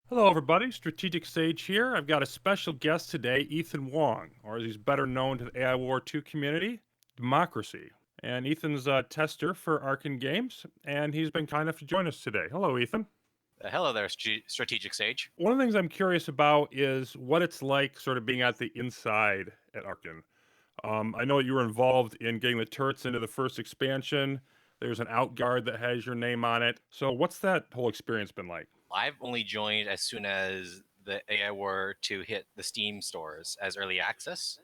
Hello, everybody. Strategic Sage here. I've got a special guest today, Ethan Wong, or as he's better known to the AI War 2 community, Democracy. And Ethan's a tester for Arcen Games, and he's been kind enough to join us today. Hello, Ethan. Hello there, Strategic Sage. One of the things I'm curious about is what it's like sort of being at the inside at Arcen. I know you were involved in getting the turrets into the first expansion. There's an outguard that has your name on it. So, what's that whole experience been like? I've only joined as soon as the AI were to hit the Steam stores as early access,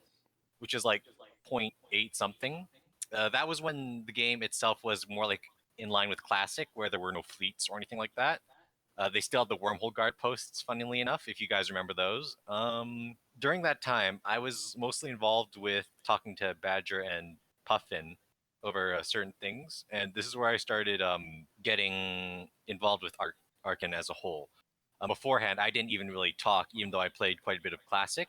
which is like point 0.8 something. That was when the game itself was more like in line with Classic, where there were no fleets or anything like that. They still had the wormhole guard posts, funnily enough, if you guys remember those. During that time, I was mostly involved with talking to Badger and Puffin over certain things, and this is where I started getting involved with Arcen as a whole. Beforehand, I didn't even really talk, even though I played quite a bit of Classic.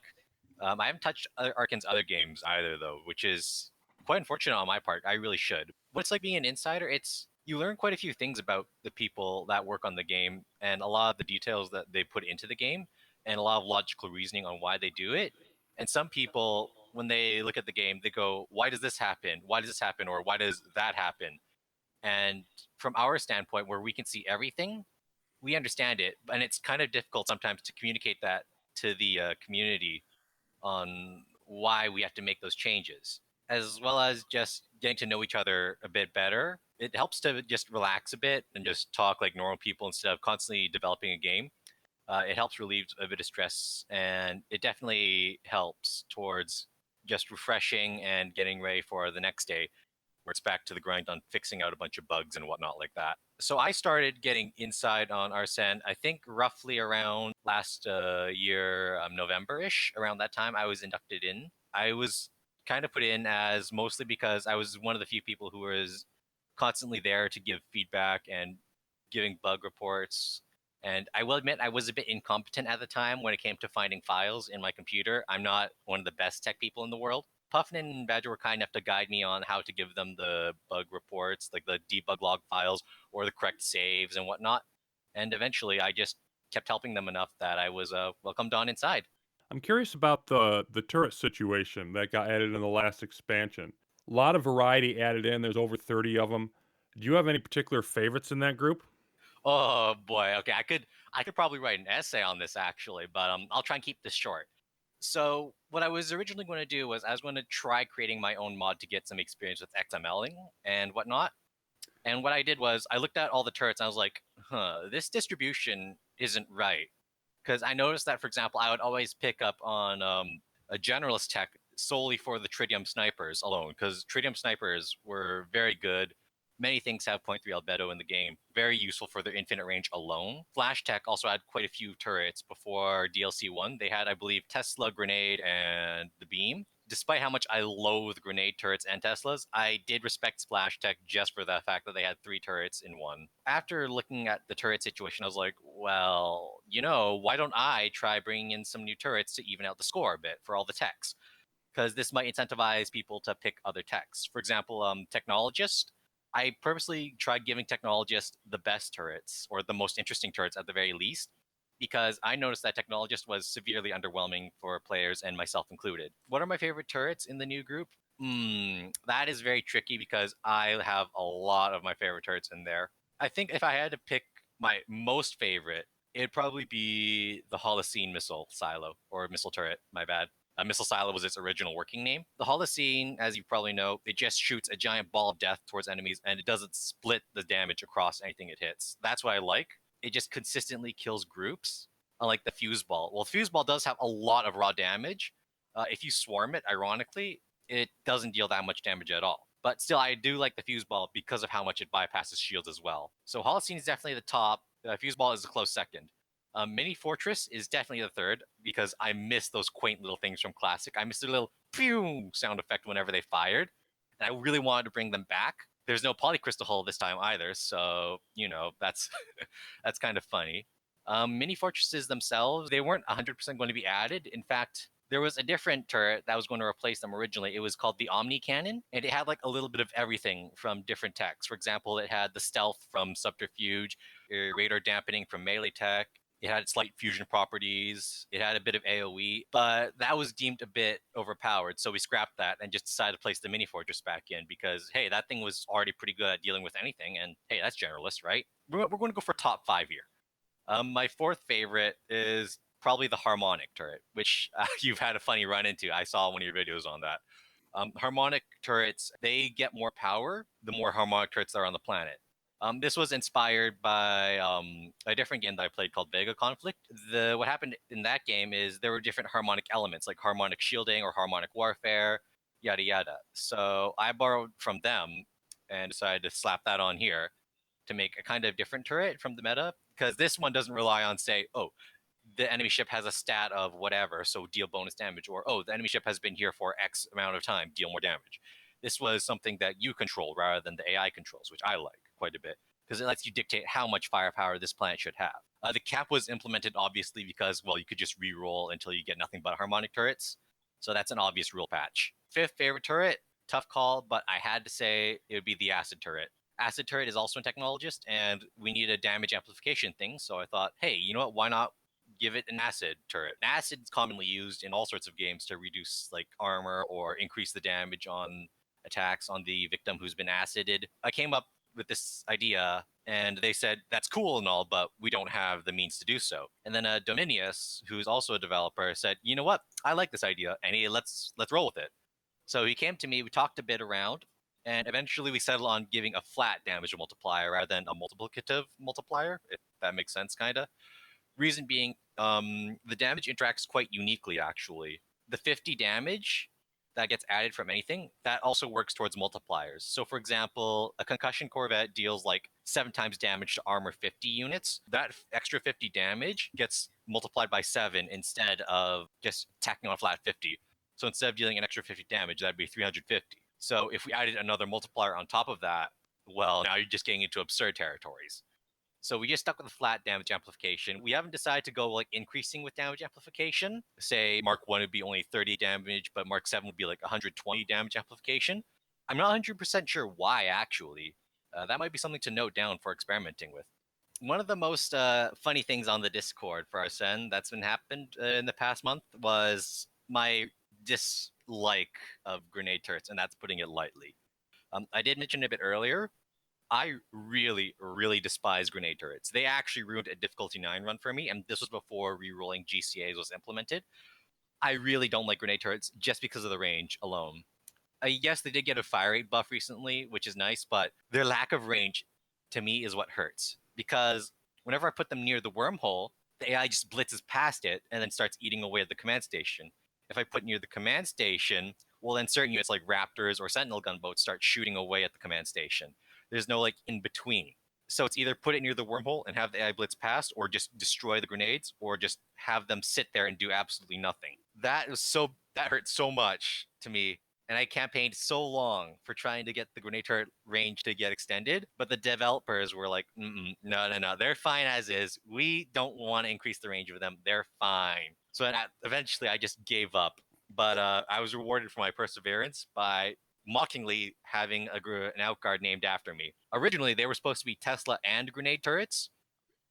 I haven't touched Arcan's other games either, though, which is quite unfortunate on my part. I really should. What it's like being an insider, it's you learn quite a few things about the people that work on the game and a lot of the details that they put into the game and a lot of logical reasoning on why they do it. And some people, when they look at the game, they go, "Why does this happen? Why does this happen? Or why does that happen?" And from our standpoint, where we can see everything, we understand it, and it's kind of difficult sometimes to communicate that to the community on why we have to make those changes, as well as just getting to know each other a bit better. It helps to just relax a bit and just talk like normal people instead of constantly developing a game. It helps relieve a bit of stress, and it definitely helps towards just refreshing and getting ready for the next day where it's back to the grind on fixing out a bunch of bugs and whatnot like that. So I started getting inside on Arcen, I think roughly around last year, November-ish. Around that time, I was inducted in. I was kind of put in as mostly because I was one of the few people who was constantly there to give feedback and giving bug reports. And I will admit, I was a bit incompetent at the time when it came to finding files in my computer. I'm not one of the best tech people in the world. Puffin and Badger were kind enough to guide me on how to give them the bug reports, like the debug log files or the correct saves and whatnot. And eventually, I just kept helping them enough that I was welcomed on inside. I'm curious about the turret situation that got added in the last expansion. A lot of variety added in. There's over 30 of them. Do you have any particular favorites in that group? Oh boy, okay, I could probably write an essay on this actually, but I'll try and keep this short. So what I was originally going to do was I was going to try creating my own mod to get some experience with XMLing and whatnot. And what I did was I looked at all the turrets and I was like, this distribution isn't right. Because I noticed that, for example, I would always pick up on a generalist tech solely for the tritium snipers alone, because tritium snipers were very good. Many things have point 0.3 albedo in the game, very useful for their infinite range alone. Flash Tech also had quite a few turrets before DLC 1. They had, I believe, Tesla, Grenade, and the Beam. Despite how much I loathe grenade turrets and Teslas, I did respect Splash Tech just for the fact that they had 3 turrets in one. After looking at the turret situation, I was like, well, why don't I try bringing in some new turrets to even out the score a bit for all the techs? Because this might incentivize people to pick other techs. For example, Technologist. I purposely tried giving Technologist the best turrets, or the most interesting turrets at the very least, because I noticed that Technologist was severely underwhelming for players and myself included. What are my favorite turrets in the new group? That is very tricky because I have a lot of my favorite turrets in there. I think if I had to pick my most favorite, it'd probably be the Holocene missile silo or missile turret. My bad. Missile Silo was its original working name. The Holocene, as you probably know, it just shoots a giant ball of death towards enemies and it doesn't split the damage across anything it hits. That's what I like. It just consistently kills groups, unlike the Fuse Ball. Well, Fuse Ball does have a lot of raw damage. If you swarm it, ironically, it doesn't deal that much damage at all. But still, I do like the Fuse Ball because of how much it bypasses shields as well. So Holocene is definitely the top. Fuse Ball is a close second. Mini Fortress is definitely the third because I miss those quaint little things from Classic. I miss the little pew sound effect whenever they fired, and I really wanted to bring them back. There's no Polycrystal Hull this time either, so that's that's kind of funny. Mini Fortresses themselves, they weren't 100% going to be added. In fact, there was a different turret that was going to replace them originally. It was called the Omni Cannon, and it had like a little bit of everything from different techs. For example, it had the stealth from Subterfuge, radar dampening from melee tech. It had slight fusion properties. It had a bit of AoE, but that was deemed a bit overpowered. So we scrapped that and just decided to place the mini fortress back in because, hey, that thing was already pretty good at dealing with anything. And hey, that's generalist, right? We're going to go for top 5 here. My fourth favorite is probably the harmonic turret, which you've had a funny run into. I saw one of your videos on that. Harmonic turrets, they get more power the more harmonic turrets there are on the planet. This was inspired by a different game that I played called Vega Conflict. What happened in that game is there were different harmonic elements like harmonic shielding or harmonic warfare, yada yada. So I borrowed from them and decided to slap that on here to make a kind of different turret from the meta because this one doesn't rely on say, oh, the enemy ship has a stat of whatever, so deal bonus damage, or oh, the enemy ship has been here for X amount of time, deal more damage. This was something that you control rather than the AI controls, which I like quite a bit because it lets you dictate how much firepower this planet should have. The cap was implemented obviously because, well, you could just re-roll until you get nothing but harmonic turrets. So that's an obvious rule patch. Fifth favorite turret, tough call, but I had to say it would be the acid turret. Acid turret is also a technologist, and we need a damage amplification thing. So I thought, hey, you know what? Why not give it an acid turret? Acid is commonly used in all sorts of games to reduce like armor or increase the damage on attacks on the victim who's been acided. I came up with this idea and they said that's cool and all, but we don't have the means to do so. And then Dominius, who's also a developer, said, you know what? I like this idea, and let's roll with it. So he came to me, we talked a bit around, and eventually we settled on giving a flat damage multiplier rather than a multiplicative multiplier, if that makes sense, kind of. Reason being, the damage interacts quite uniquely, actually. The 50 damage that gets added from anything, that also works towards multipliers. So, for example, a concussion corvette deals like 7 times damage to armor 50 units. That extra 50 damage gets multiplied by 7 instead of just tacking on a flat 50. So instead of dealing an extra 50 damage, that'd be 350. So if we added another multiplier on top of that, well, now you're just getting into absurd territories. So we just stuck with the flat damage amplification. We haven't decided to go like increasing with damage amplification. Say Mark 1 would be only 30 damage, but Mark 7 would be like 120 damage amplification. I'm not 100% sure why, actually. That might be something to note down for experimenting with. One of the most funny things on the Discord for Arcen that's been happened in the past month was my dislike of grenade turrets, and that's putting it lightly. I did mention a bit earlier, I really, really despise grenade turrets. They actually ruined a difficulty 9 run for me, and this was before rerolling GCAs was implemented. I really don't like grenade turrets just because of the range alone. Yes, they did get a fire rate buff recently, which is nice, but their lack of range to me is what hurts. Because whenever I put them near the wormhole, the AI just blitzes past it and then starts eating away at the command station. If I put near the command station, well, then certain units like Raptors or Sentinel gunboats start shooting away at the command station. There's no like in between. So it's either put it near the wormhole and have the AI blitz past, or just destroy the grenades, or just have them sit there and do absolutely nothing. That hurts so much to me, and I campaigned so long for trying to get the grenade turret range to get extended, but the developers were like, no, no, no, they're fine as is. We don't want to increase the range of them. They're fine. So eventually I just gave up. But I was rewarded for my perseverance by mockingly having an outguard named after me. Originally, they were supposed to be Tesla and grenade turrets,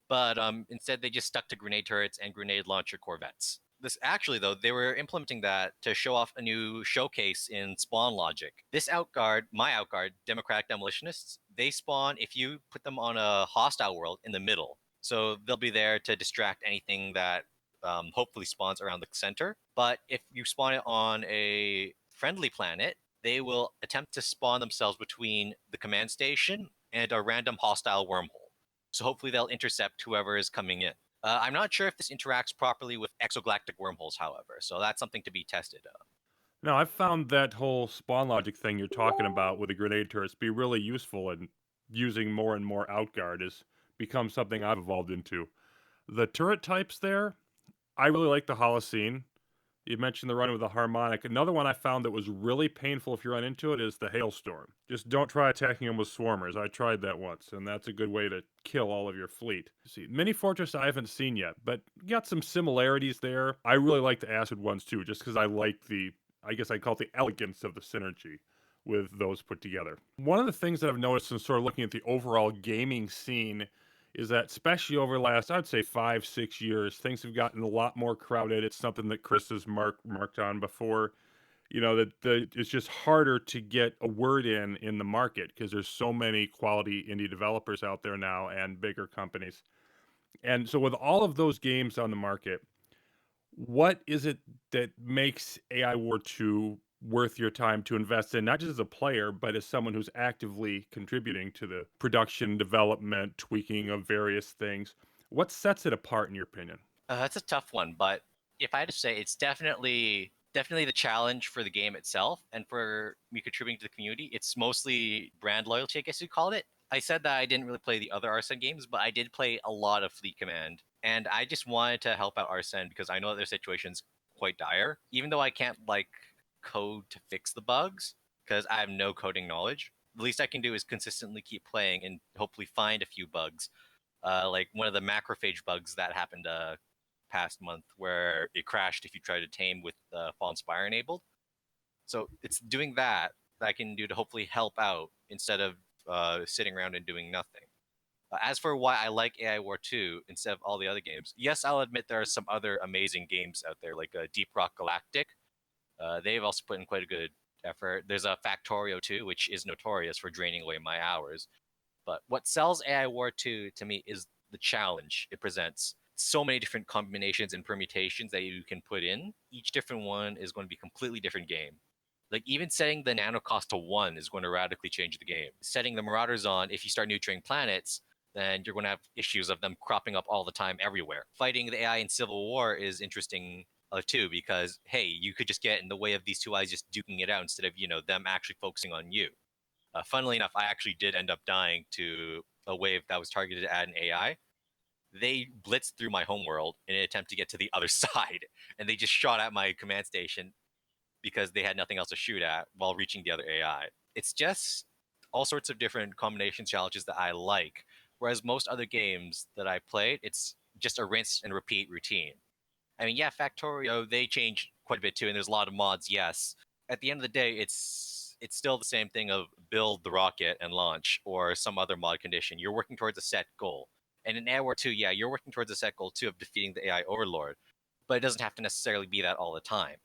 but instead they just stuck to grenade turrets and grenade launcher corvettes. This actually, though, they were implementing that to show off a new showcase in spawn logic. This outguard, my outguard, Democratic Demolitionists, they spawn if you put them on a hostile world in the middle. So they'll be there to distract anything that hopefully spawns around the center. But if you spawn it on a friendly planet, they will attempt to spawn themselves between the command station and a random hostile wormhole. So hopefully they'll intercept whoever is coming in. I'm not sure if this interacts properly with exogalactic wormholes, however, so that's something to be tested. No, I've found that whole spawn logic thing you're talking about with the grenade turrets be really useful, and using more and more outguard has become something I've evolved into. The turret types there, I really like the Holocene. You mentioned the run with the harmonic. Another one I found that was really painful if you run into it is the hailstorm. Just don't try attacking them with swarmers. I tried that once, and that's a good way to kill all of your fleet. See, Mini Fortress I haven't seen yet, but got some similarities there. I really like the acid ones too, just because I like I guess I'd call it the elegance of the synergy with those put together. One of the things that I've noticed in sort of looking at the overall gaming scene is that especially over the last, I'd say 5, 6 years, things have gotten a lot more crowded. It's something that Chris has marked on before. That it's just harder to get a word in the market because there's so many quality indie developers out there now and bigger companies. And so with all of those games on the market, what is it that makes AI War 2 worth your time to invest in, not just as a player, but as someone who's actively contributing to the production, development, tweaking of various things? What sets it apart, in your opinion? That's a tough one, but if I had to say, it's definitely the challenge for the game itself, and for me contributing to the community. It's mostly brand loyalty, I guess you'd call it. I said that I didn't really play the other Arcen games, but I did play a lot of Fleet Command, and I just wanted to help out Arcen because I know that their situation's quite dire. Even though I can't like code to fix the bugs because I have no coding knowledge, the least I can do is consistently keep playing and hopefully find a few bugs. Like one of the macrophage bugs that happened past month where it crashed if you try to tame with Fallen Spire enabled. So it's doing that I can do to hopefully help out instead of sitting around and doing nothing. As for why I like AI War 2 instead of all the other games, yes, I'll admit there are some other amazing games out there, like Deep Rock Galactic. They've also put in quite a good effort. There's a Factorio 2, which is notorious for draining away my hours. But what sells AI War 2 to me is the challenge it presents. So many different combinations and permutations that you can put in. Each different one is going to be a completely different game. Like even setting the nano cost to 1 is going to radically change the game. Setting the Marauders on, if you start neutering planets, then you're going to have issues of them cropping up all the time everywhere. Fighting the AI in Civil War is interesting too, because hey, you could just get in the way of these two eyes just duking it out instead of them actually focusing on you. Funnily enough, I actually did end up dying to a wave that was targeted at an AI. They blitzed through my homeworld in an attempt to get to the other side, and they just shot at my command station because they had nothing else to shoot at while reaching the other AI. It's just all sorts of different combination challenges that I like. Whereas most other games that I played, it's just a rinse and repeat routine. I mean, yeah, Factorio, they changed quite a bit too, and there's a lot of mods, yes. At the end of the day, it's still the same thing of build the rocket and launch or some other mod condition. You're working towards a set goal. And in AI War 2, yeah, you're working towards a set goal too of defeating the AI overlord, but it doesn't have to necessarily be that all the time.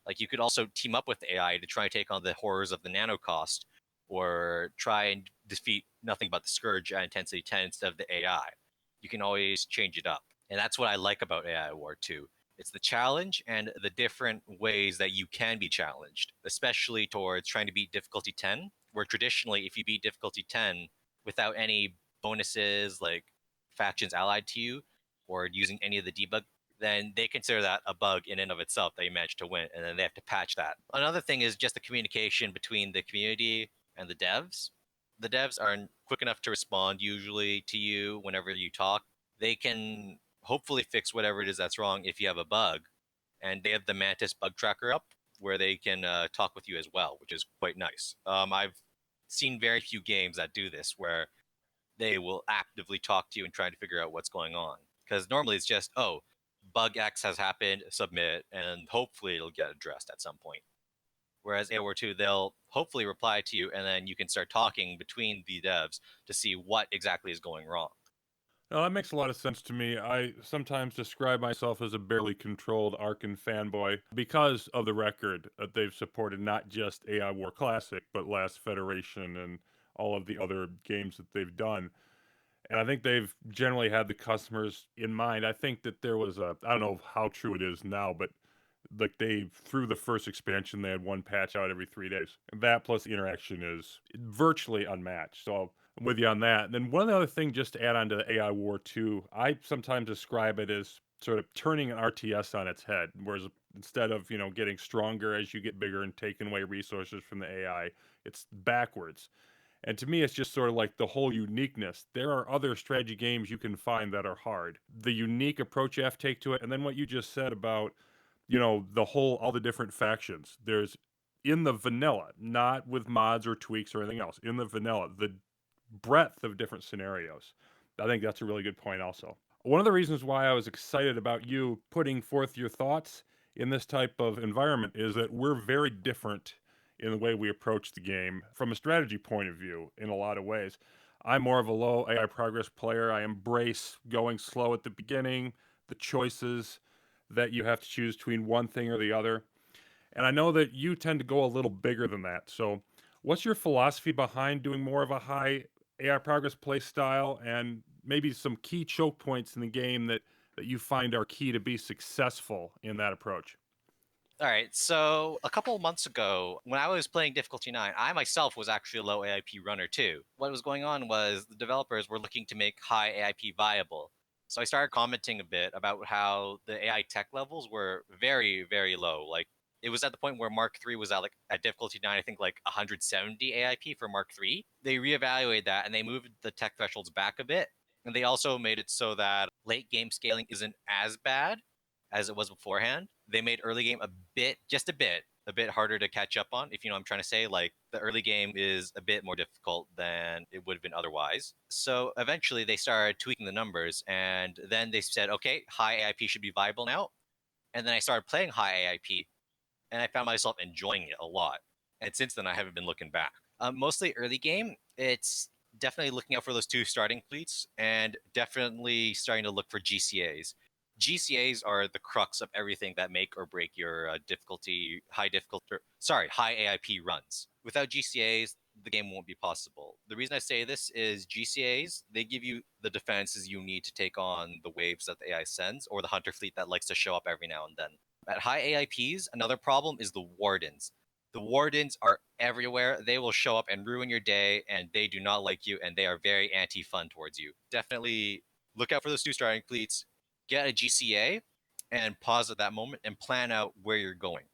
Like you could also team up with the AI to try and take on the horrors of the nano cost, or try and defeat nothing but the scourge at intensity 10 instead of the AI. You can always change it up. And that's what I like about AI War 2. It's the challenge and the different ways that you can be challenged, especially towards trying to beat difficulty 10, where traditionally, if you beat difficulty 10 without any bonuses like factions allied to you or using any of the debug, then they consider that a bug in and of itself that you managed to win, and then they have to patch that. Another thing is just the communication between the community and the devs. The devs aren't quick enough to respond usually to you whenever you talk. They can hopefully fix whatever it is that's wrong if you have a bug, and they have the Mantis bug tracker up where they can talk with you as well, which is quite nice. I've seen very few games that do this where they will actively talk to you and try to figure out what's going on. Because normally it's just, oh, bug X has happened, submit, and hopefully it'll get addressed at some point. Whereas AOR 2, they'll hopefully reply to you, and then you can start talking between the devs to see what exactly is going wrong. No, that makes a lot of sense to me. I sometimes describe myself as a barely controlled Arcen fanboy because of the record that they've supported not just AI War Classic, but Last Federation and all of the other games that they've done. And I think they've generally had the customers in mind. I think that there was I don't know how true it is now, but like they through the first expansion, they had one patch out every 3 days. And that plus the interaction is virtually unmatched. So I'm with you on that. And then one other thing, just to add on to the AI War 2, I sometimes describe it as sort of turning an RTS on its head, whereas instead of getting stronger as you get bigger and taking away resources from the AI, it's backwards. And to me, it's just sort of like the whole uniqueness. There are other strategy games you can find that are hard. The unique approach you have to take to it, and then what you just said about, the whole, all the different factions. There's in the vanilla, not with mods or tweaks or anything else, in the vanilla, the breadth of different scenarios. I think that's a really good point, also. One of the reasons why I was excited about you putting forth your thoughts in this type of environment is that we're very different in the way we approach the game from a strategy point of view in a lot of ways. I'm more of a low AI progress player. I embrace going slow at the beginning, the choices that you have to choose between one thing or the other. And I know that you tend to go a little bigger than that. So, what's your philosophy behind doing more of a high AI progress play style, and maybe some key choke points in the game that you find are key to be successful in that approach? All right, so a couple of months ago, when I was playing difficulty 9, I myself was actually a low AIP runner too. What was going on was the developers were looking to make high AIP viable. So I started commenting a bit about how the AI tech levels were very, very low. Like it was at the point where Mark 3 was at difficulty 9, I think like 170 AIP for Mark 3. They reevaluated that and they moved the tech thresholds back a bit. And they also made it so that late game scaling isn't as bad as it was beforehand. They made early game just a bit harder to catch up on, if you know what I'm trying to say. Like the early game is a bit more difficult than it would have been otherwise. So eventually they started tweaking the numbers and then they said, okay, high AIP should be viable now. And then I started playing high AIP and I found myself enjoying it a lot. And since then, I haven't been looking back. Mostly early game, it's definitely looking out for those two starting fleets and definitely starting to look for GCAs. GCAs are the crux of everything that make or break your high AIP runs. Without GCAs, the game won't be possible. The reason I say this is GCAs, they give you the defenses you need to take on the waves that the AI sends or the hunter fleet that likes to show up every now and then. At high AIPs, another problem is the wardens. The wardens are everywhere. They will show up and ruin your day, and they do not like you, and they are very anti-fun towards you. Definitely look out for those two starting fleets, get a GCA, and pause at that moment and plan out where you're going.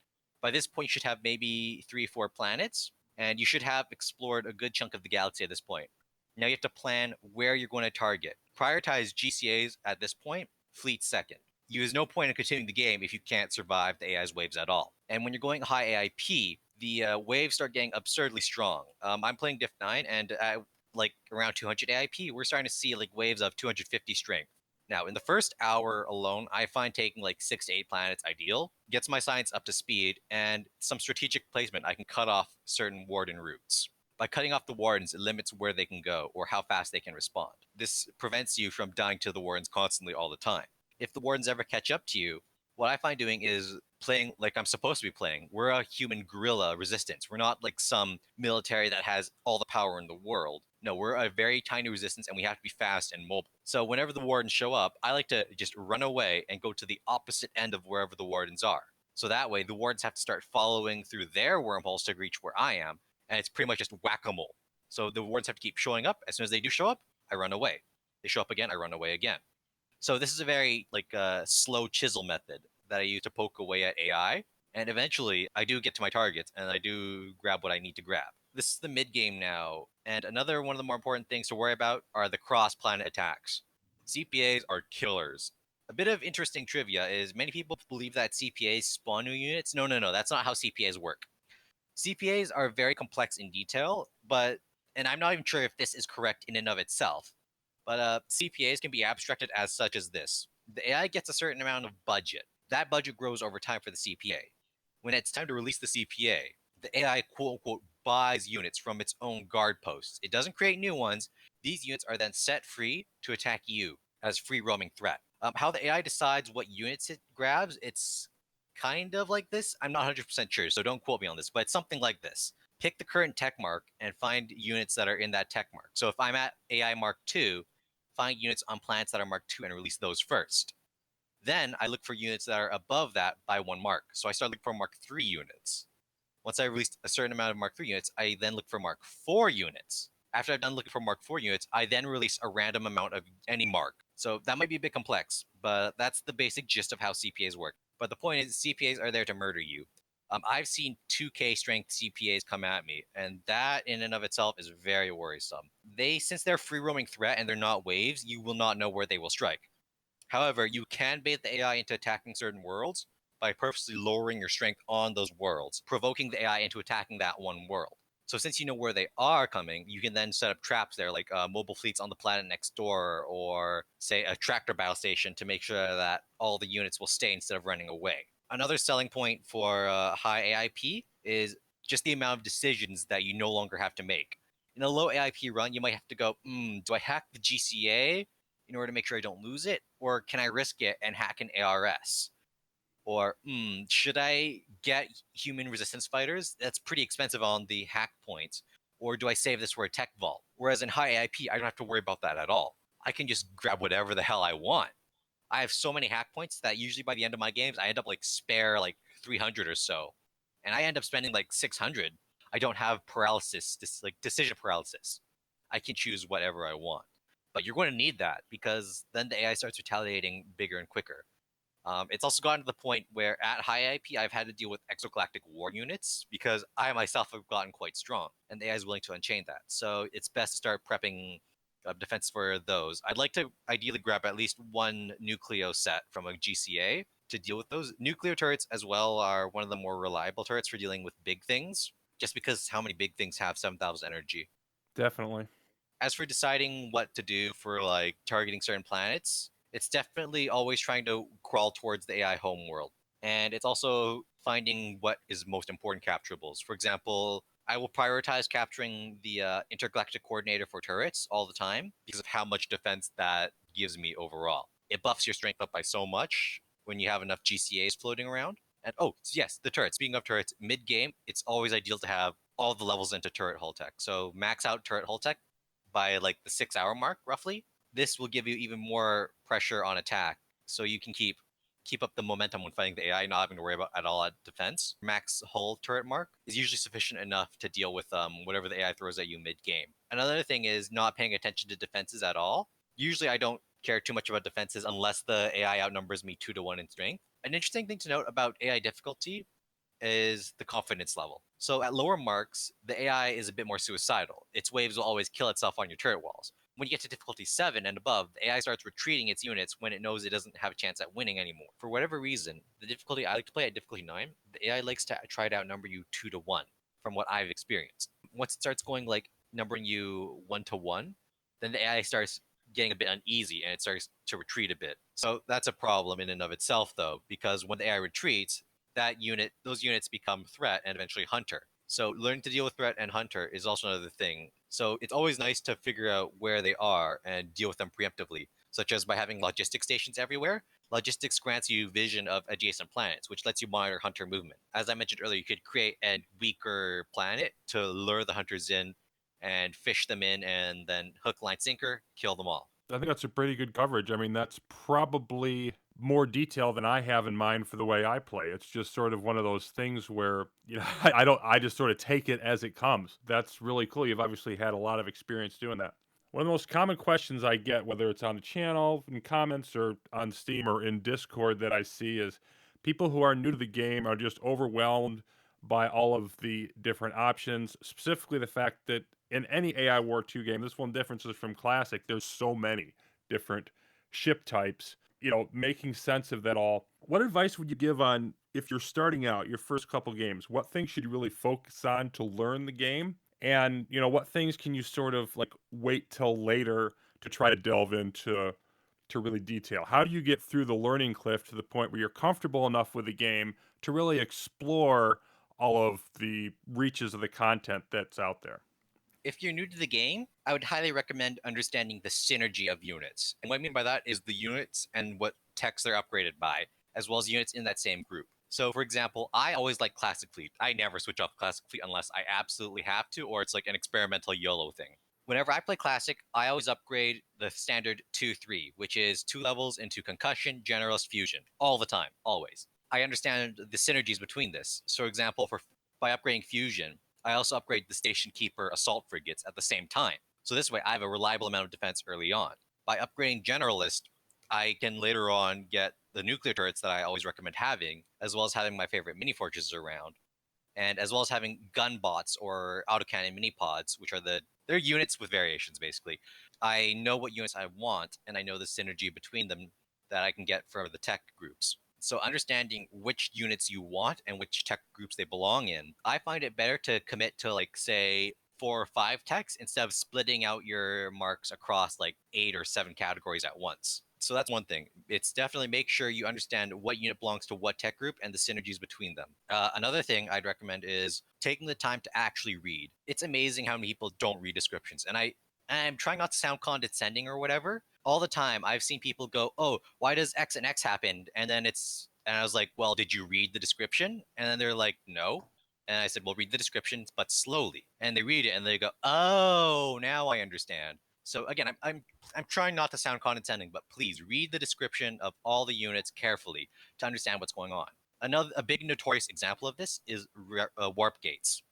By this point, you should have maybe 3 or 4 planets, and you should have explored a good chunk of the galaxy at this point. Now you have to plan where you're going to target. Prioritize GCAs at this point, fleet second. There's no point in continuing the game if you can't survive the AI's waves at all. And when you're going high AIP, the waves start getting absurdly strong. I'm playing Diff 9, and at like around 200 AIP, we're starting to see like waves of 250 strength. Now, in the first hour alone, I find taking like 6 to 8 planets ideal, gets my science up to speed, and some strategic placement, I can cut off certain warden routes. By cutting off the wardens, it limits where they can go or how fast they can respond. This prevents you from dying to the wardens constantly all the time. If the wardens ever catch up to you, what I find doing is playing like I'm supposed to be playing. We're a human guerrilla resistance. We're not like some military that has all the power in the world. No, we're a very tiny resistance and we have to be fast and mobile. So whenever the wardens show up, I like to just run away and go to the opposite end of wherever the wardens are. So that way the wardens have to start following through their wormholes to reach where I am. And it's pretty much just whack-a-mole. So the wardens have to keep showing up. As soon as they do show up, I run away. They show up again, I run away again. So this is a very like slow chisel method that I use to poke away at AI. And eventually I do get to my targets and I do grab what I need to grab. This is the mid game now. And another one of the more important things to worry about are the cross planet attacks. CPAs are killers. A bit of interesting trivia is many people believe that CPAs spawn new units. No, no, no. That's not how CPAs work. CPAs are very complex in detail, and I'm not even sure if this is correct in and of itself, but CPAs can be abstracted as such as this. The AI gets a certain amount of budget. That budget grows over time for the CPA. When it's time to release the CPA, the AI quote unquote buys units from its own guard posts. It doesn't create new ones. These units are then set free to attack you as free roaming threat. How the AI decides what units it grabs, it's kind of like this. I'm not 100% sure, so don't quote me on this, but it's something like this. Pick the current tech mark and find units that are in that tech mark. So if I'm at AI Mark 2, find units on planets that are Mark 2 and release those first. Then I look for units that are above that by 1 mark. So I start looking for Mark 3 units. Once I released a certain amount of Mark 3 units, I then look for Mark 4 units. After I've done looking for Mark 4 units, I then release a random amount of any mark. So that might be a bit complex, but that's the basic gist of how CPAs work. But the point is, CPAs are there to murder you. I've seen 2K strength CPAs come at me, and that in and of itself is very worrisome. Since they're free roaming threat and they're not waves, you will not know where they will strike. However, you can bait the AI into attacking certain worlds by purposely lowering your strength on those worlds, provoking the AI into attacking that one world. So since you know where they are coming, you can then set up traps there, like mobile fleets on the planet next door, or say a tractor battle station to make sure that all the units will stay instead of running away. Another selling point for high AIP is just the amount of decisions that you no longer have to make. In a low AIP run, you might have to go, do I hack the GCA in order to make sure I don't lose it? Or can I risk it and hack an ARS? Or, should I get human resistance fighters? That's pretty expensive on the hack points. Or do I save this for a tech vault? Whereas in high AIP, I don't have to worry about that at all. I can just grab whatever the hell I want. I have so many hack points that usually by the end of my games, I end up like spare like 300 or so. And I end up spending like 600. I don't have paralysis, like decision paralysis. I can choose whatever I want. But you're going to need that because then the AI starts retaliating bigger and quicker. It's also gotten to the point where at high IP, I've had to deal with exogalactic war units because I myself have gotten quite strong, and the AI is willing to unchain that. So it's best to start prepping defense for those. I'd like to ideally grab at least one Nucleo set from a GCA to deal with those. Nuclear turrets as well are one of the more reliable turrets for dealing with big things, just because how many big things have 7,000 energy. Definitely. As for deciding what to do for like targeting certain planets, it's definitely always trying to crawl towards the AI homeworld. And it's also finding what is most important capturables. For example, I will prioritize capturing the intergalactic coordinator for turrets all the time because of how much defense that gives me overall. It buffs your strength up by so much when you have enough GCAs floating around. And oh, yes, the turrets. Speaking of turrets, mid game, it's always ideal to have all the levels into turret hull tech. So max out turret hull tech by like the 6 hour mark, roughly. This will give you even more pressure on attack, so you can keep up the momentum when fighting the AI, not having to worry about at all at defense. Max hull turret mark is usually sufficient enough to deal with whatever the AI throws at you mid game. Another thing is not paying attention to defenses at all. Usually, I don't care too much about defenses unless the AI outnumbers me 2 to 1 in strength. An interesting thing to note about AI difficulty is the confidence level. So at lower marks, the AI is a bit more suicidal. Its waves will always kill itself on your turret walls. When you get to difficulty 7 and above, the AI starts retreating its units when it knows it doesn't have a chance at winning anymore. For whatever reason, the difficulty I like to play at difficulty 9, the AI likes to try to outnumber you 2 to 1 from what I've experienced. Once it starts going like numbering you 1 to 1, then the AI starts getting a bit uneasy and it starts to retreat a bit. So that's a problem in and of itself though, because when the AI retreats, those units become threat and eventually hunter. So learning to deal with threat and hunter is also another thing. So it's always nice to figure out where they are and deal with them preemptively, such as by having logistic stations everywhere. Logistics grants you vision of adjacent planets, which lets you monitor hunter movement. As I mentioned earlier, you could create a weaker planet to lure the hunters in and fish them in and then hook, line, sinker, kill them all. I think that's a pretty good coverage. I mean, that's probably more detail than I have in mind for the way I play. It's just sort of one of those things where, I don't I just sort of take it as it comes. That's really cool. You've obviously had a lot of experience doing that. One of the most common questions I get, whether it's on the channel, in comments, or on Steam or in Discord that I see is people who are new to the game are just overwhelmed by all of the different options, specifically the fact that in any AI War 2 game, this one differences from Classic, there's so many different ship types, making sense of that all. What advice would you give on if you're starting out your first couple games? What things should you really focus on to learn the game? And, what things can you sort of like wait till later to try to delve into to really detail? How do you get through the learning cliff to the point where you're comfortable enough with the game to really explore all of the reaches of the content that's out there? If you're new to the game, I would highly recommend understanding the synergy of units. And what I mean by that is the units and what techs they're upgraded by, as well as units in that same group. So, for example, I always like Classic Fleet. I never switch off Classic Fleet unless I absolutely have to, or it's like an experimental YOLO thing. Whenever I play Classic, I always upgrade the standard 2-3, which is 2 levels into Concussion, Generalist, Fusion, all the time, always. I understand the synergies between this. So, for example, by upgrading Fusion, I also upgrade the Station Keeper assault frigates at the same time. So this way, I have a reliable amount of defense early on. By upgrading Generalist, I can later on get the nuclear turrets that I always recommend having, as well as having my favorite mini fortresses around, and as well as having gun bots or autocannon mini pods, which are they're units with variations basically. I know what units I want, and I know the synergy between them that I can get from the tech groups. So understanding which units you want and which tech groups they belong in, I find it better to commit to like say 4 or 5 techs instead of splitting out your marks across like 8 or 7 categories at once. So that's one thing. It's definitely make sure you understand what unit belongs to what tech group and the synergies between them. Another thing I'd recommend is taking the time to actually read. It's amazing how many people don't read descriptions. I'm trying not to sound condescending or whatever. All the time, I've seen people go, "Oh, why does X and X happen?" And I was like, "Well, did you read the description?" And then they're like, "No." And I said, "Well, read the description, but slowly." And they read it and they go, "Oh, now I understand." So again, I'm trying not to sound condescending, but please read the description of all the units carefully to understand what's going on. A big notorious example of this is warp gates.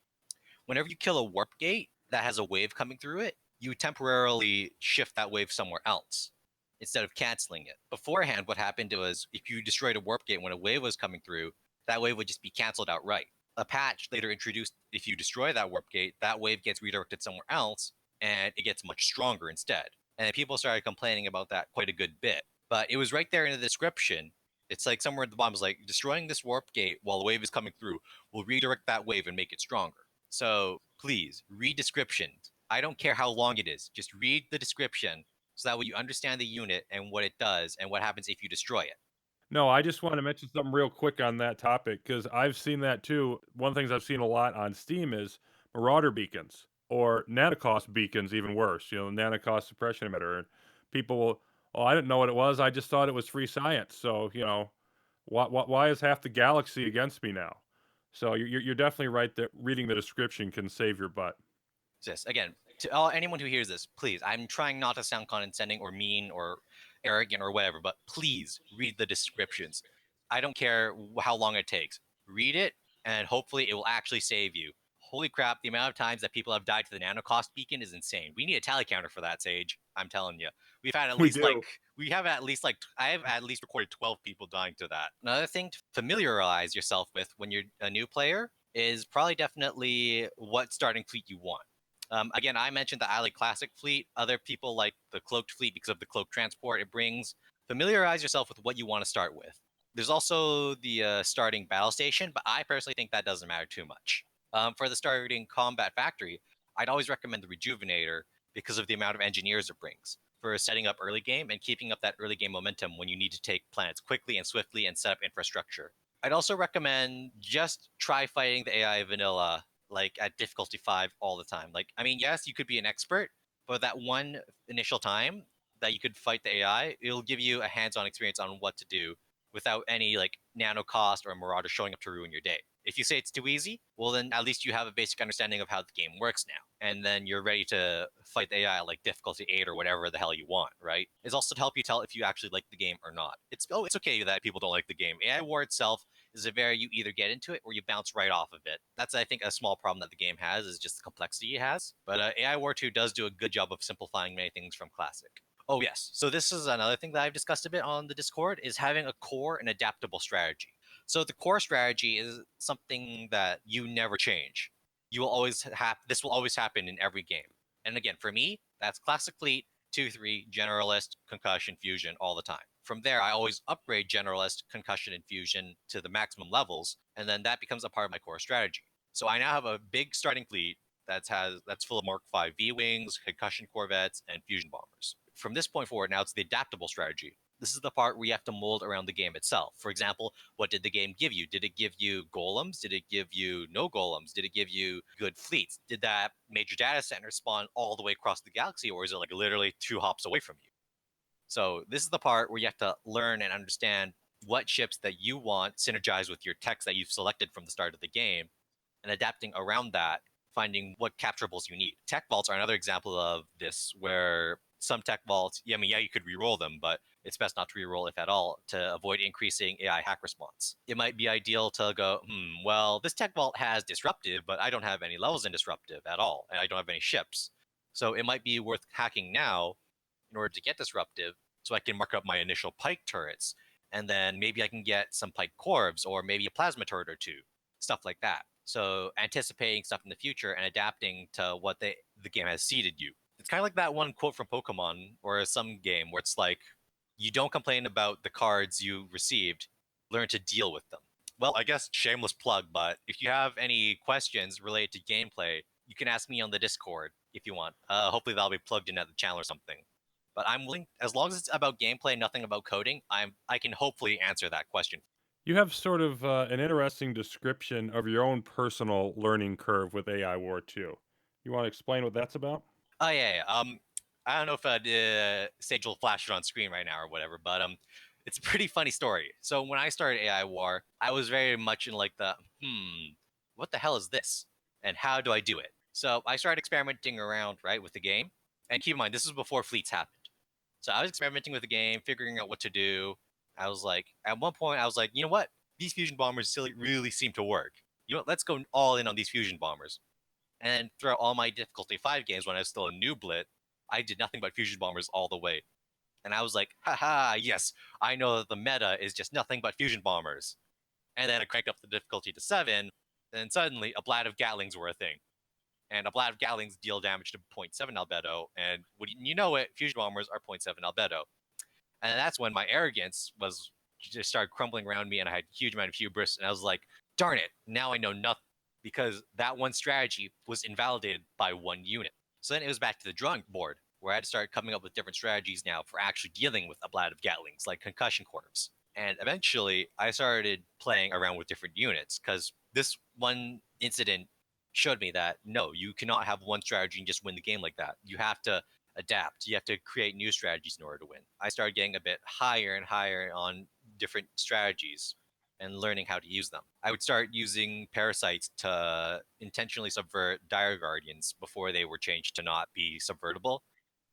Whenever you kill a warp gate that has a wave coming through it, you temporarily shift that wave somewhere else instead of canceling it. Beforehand, what happened was if you destroyed a warp gate when a wave was coming through, that wave would just be canceled outright. A patch later introduced if you destroy that warp gate, that wave gets redirected somewhere else and it gets much stronger instead. And people started complaining about that quite a good bit. But it was right there in the description. It's like somewhere at the bottom is like destroying this warp gate while the wave is coming through will redirect that wave and make it stronger. So please read descriptions. I don't care how long it is. Just read the description so that way you understand the unit and what it does and what happens if you destroy it. No, I just wanna mention something real quick on that topic because 'cause I've seen that too. One of the things I've seen a lot on Steam is marauder beacons or nanocost beacons, even worse, nanocost suppression emitter, and people will, "Oh, I didn't know what it was, I just thought it was free science, so, why is half the galaxy against me now?" So you're definitely right that reading the description can save your butt. Yes, again, to anyone who hears this, please, I'm trying not to sound condescending or mean or arrogant or whatever, but please read the descriptions. I don't care how long it takes. Read it, and hopefully it will actually save you. Holy crap, the amount of times that people have died to the nanocost beacon is insane. We need a tally counter for that, Sage. I'm telling you. We've had at We least like do. we have at least like I have at least recorded 12 people dying to that. Another thing to familiarize yourself with when you're a new player is probably definitely what starting fleet you want. Again, I mentioned the Alley Classic fleet. Other people like the Cloaked fleet because of the cloak transport it brings. Familiarize yourself with what you want to start with. There's also the starting battle station, but I personally think that doesn't matter too much. For the starting combat factory, I'd always recommend the Rejuvenator because of the amount of engineers it brings for setting up early game and keeping up that early game momentum when you need to take planets quickly and swiftly and set up infrastructure. I'd also recommend just try fighting the AI vanilla like at difficulty 5 all the time. Like, I mean, yes, you could be an expert, but that one initial time that you could fight the AI, it'll give you a hands-on experience on what to do without any like nano cost or marauder showing up to ruin your day. If you say it's too easy, well then at least you have a basic understanding of how the game works now, and then you're ready to fight the AI like difficulty 8 or whatever the hell you want, right? It's also to help you tell if you actually like the game or not. It's okay that people don't like the game. AI War itself is a very you either get into it or you bounce right off of it. That's I think a small problem that the game has is just the complexity it has. But AI War 2 does do a good job of simplifying many things from Classic. Oh yes, so this is another thing that I've discussed a bit on the Discord is having a core and adaptable strategy. So the core strategy is something that you never change. You will always have this will always happen in every game. And again, for me, that's Classic Fleet, 2-3, Generalist, Concussion, Fusion all the time. From there, I always upgrade Generalist, Concussion, and Fusion to the maximum levels, and then that becomes a part of my core strategy. So I now have a big starting fleet that's full of Mark V V-Wings, Concussion Corvettes, and Fusion Bombers. From this point forward, now it's the adaptable strategy. This is the part where you have to mold around the game itself. For example, what did the game give you? Did it give you golems? Did it give you no golems? Did it give you good fleets? Did that major data center spawn all the way across the galaxy, or is it like literally 2 hops away from you? So this is the part where you have to learn and understand what ships that you want synergize with your techs that you've selected from the start of the game, and adapting around that, finding what capturables you need. Tech vaults are another example of this, where some tech vaults, yeah, I mean, yeah, you could reroll them, but it's best not to reroll if at all to avoid increasing AI hack response. It might be ideal to go, well, this tech vault has disruptive, but I don't have any levels in disruptive at all, and I don't have any ships. So it might be worth hacking now in order to get disruptive so I can mark up my initial pike turrets. And then maybe I can get some pike corves or maybe a plasma turret or two, stuff like that. So anticipating stuff in the future and adapting to what the game has seeded you. It's kind of like that one quote from Pokemon or some game where it's like, you don't complain about the cards you received, learn to deal with them. Well, I guess shameless plug, but if you have any questions related to gameplay, you can ask me on the Discord if you want. Hopefully that'll be plugged in at the channel or something. But I'm willing, as long as it's about gameplay, nothing about coding. I can hopefully answer that question. You have sort of an interesting description of your own personal learning curve with AI War 2. You want to explain what that's about? Oh yeah, yeah. I don't know if the stage will flash it on screen right now or whatever, but it's a pretty funny story. So when I started AI War, I was very much in like the what the hell is this, and how do I do it? So I started experimenting around right with the game, and keep in mind this is before fleets happened. So I was experimenting with the game, figuring out what to do. I was like, at one point, I was like, you know what? These fusion bombers still really seem to work. You know, what? Let's go all in on these fusion bombers. And throughout all my difficulty 5 games when I was still a new blit, I did nothing but fusion bombers all the way. And I was like, haha, yes, I know that the meta is just nothing but fusion bombers. And then I cranked up the difficulty to 7, and suddenly a blast of Gatlings were a thing. And a blast of Gatlings deal damage to zero point 0.7 albedo, and when you know it, fusion bombers are 0.7 albedo. And that's when my arrogance was just started crumbling around me, and I had a huge amount of hubris. And I was like, darn it, now I know nothing because that one strategy was invalidated by one unit. So then it was back to the drawing board where I had to start coming up with different strategies now for actually dealing with a blast of Gatlings, like concussion corners. And eventually, I started playing around with different units because this one incident showed me that no, you cannot have one strategy and just win the game like that. You have to adapt. You have to create new strategies in order to win. I started getting a bit higher and higher on different strategies and learning how to use them. I would start using parasites to intentionally subvert dire guardians before they were changed to not be subvertible,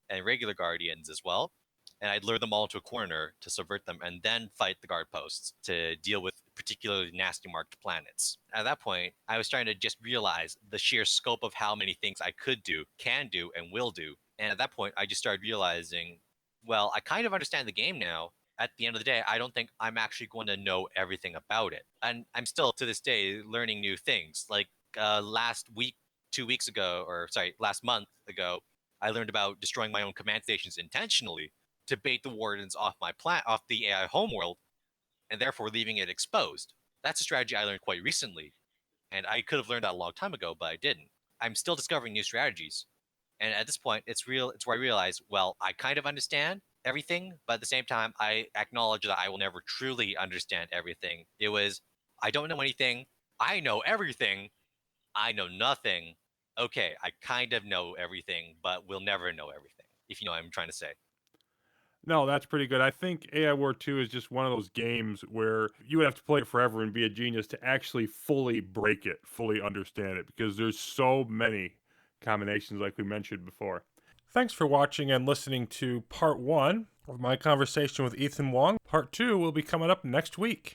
and regular guardians as well. And I'd lure them all into a corner to subvert them and then fight the guard posts to deal with particularly nasty marked planets. At that point, I was starting to just realize the sheer scope of how many things I could do, can do, and will do. And at that point, I just started realizing, well, I kind of understand the game now. At the end of the day, I don't think I'm actually going to know everything about it. And I'm still to this day learning new things. Like last week, 2 weeks ago, or sorry, last month ago, I learned about destroying my own command stations intentionally to bait the wardens off off the AI homeworld, and therefore leaving it exposed. That's a strategy I learned quite recently, and I could have learned that a long time ago, but I didn't. I'm still discovering new strategies, and at this point, it's real. It's where I realize, well, I kind of understand everything, but at the same time, I acknowledge that I will never truly understand everything. It was, I don't know anything. I know everything. I know nothing. Okay, I kind of know everything, but we'll never know everything, if you know what I'm trying to say. No, that's pretty good. I think AI War 2 is just one of those games where you would have to play it forever and be a genius to actually fully break it, fully understand it, because there's so many combinations like we mentioned before. Thanks for watching and listening to part 1 of my conversation with Ethan Wong. Part 2 will be coming up next week.